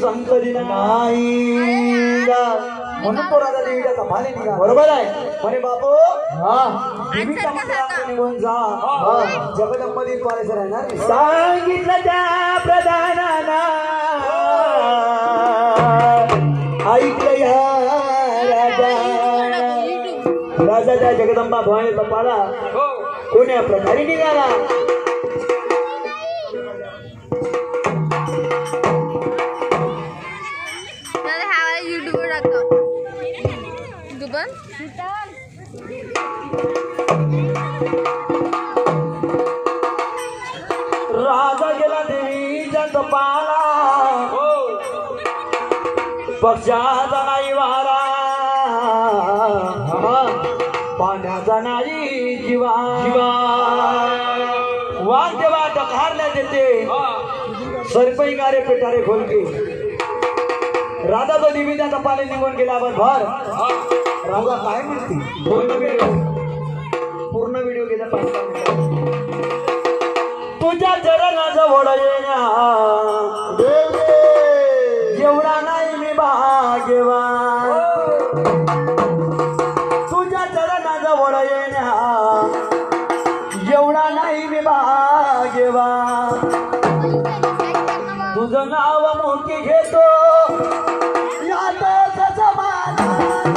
संकली नाही म्हणून तो राजा देवीच्या तपाने निघाला. बरोबर आहे म्हणे बापू. देवीच्या मंदिरात निघून जा. जगदंबा पारायचं राहणार. सांगितलं त्या प्रधानाना ऐकलं या राजा त्या जगदंबा भवानी तपाला कोण्या प्रकारे निघाला. राजा गेला देवीच्या तपाला पक्षाचा नाही वारा पाण्याचा नाही जीवा वाघ देवा डकारल्या देते सरपई गारे पेटारे खोलके. राजा तो देवीच्या तपाने निघून गेला. भर राजा काय म्हणते पूर्ण व्हिडिओ घेता. तुझ्या चरणाजवळ येण्या एवढा नाही मी भाग्यवान. तुझ्या चरणाजवळ येण्या एवढा नाही मी भाग्यवान. तुझं नाव मोठी घेतो यातच समाधान.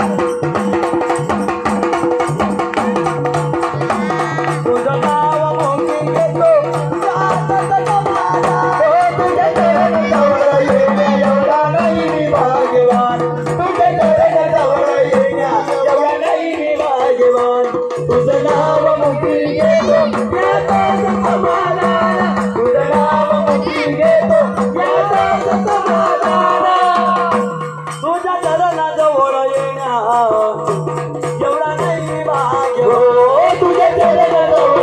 तुझं नाव मोठी घेतो यातच समाधान. तुझ्या चरणाजवळ येण्या एवढा नाही मी भाग्यवान. तुझ्या चरणाजवळ येण्या एवढा नाही मी भाग्यवान. तुझं नाव मोठी घेतो यातच समाधान. तुझं नाव मोठी घेतो यातच समाधान. तुझ्या चरणाजवळ येण्या एवढा नाही भाग्यवान. तुझ्या चरणाजवळ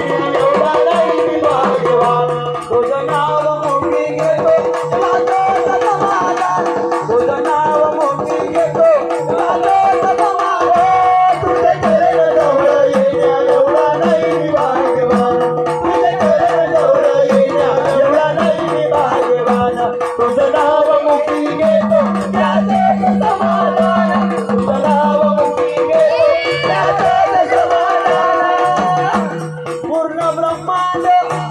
येण्या एवढा नाही भाग्यवान. तुझं नाव मोठी घेतो यातच समाधान. तुझं नाव मोठी घेतो यातच समाधान. तुझ्या चरणाजवळ येण्या एवढा नाही भाग्यवान. तुझ्या चरणाजवळ येण्या एवढा नाही भाग्यवान. तुझं नाव मोठी घेतो यातच समाधान. तुझं नाव मोठी घेतो यातच समाधान. पूर्ण ब्रह्मांड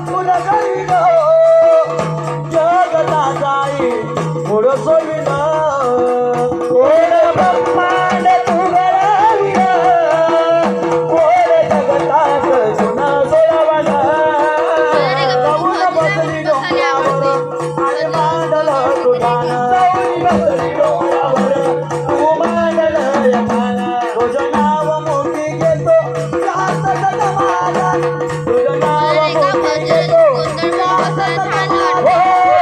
तुला करीन जगताचा पुढं सोडीन. पूर्ण ब्रह्मांड तुला करीन पुढे जगताचं पुन्हा सोडावं. जाऊन बसली डोंगरावर आणि मांडलं तुझ्यान. जाऊन बसली डोंगरावर तू मांडलं यमाना. तुझं नाव मोठी घेतो यातच समाधान. तुझं नाव मोठी घेतो यातच समाधान.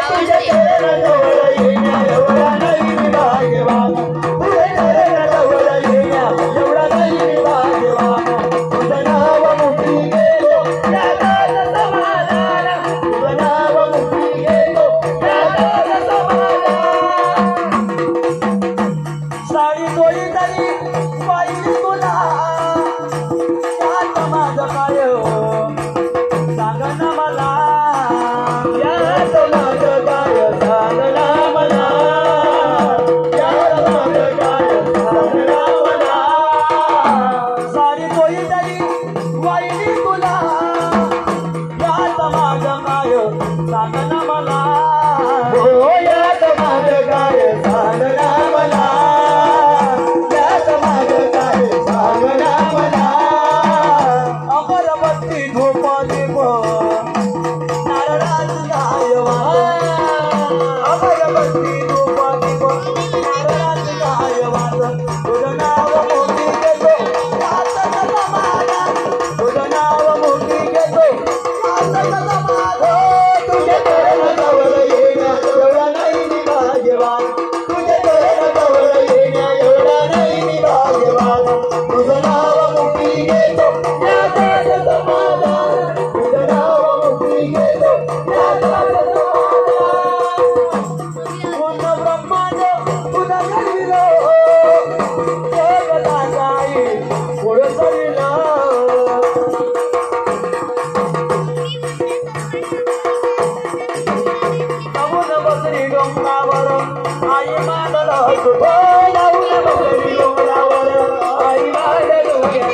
तुझ्या चरणाजवळ येण्या एवढा नाही मी भाग्यवान. तुझ्या चरणाजवळ येण्या एवढा नाही मी भाग्यवान. तुझं नाव मोठी घेतो यातच समाधान. तुझं नाव मोठी घेतो यातच समाधान. डोंगरावर आई मांडलं कुठे लावून बसली डोंगरावर आई मांडलो या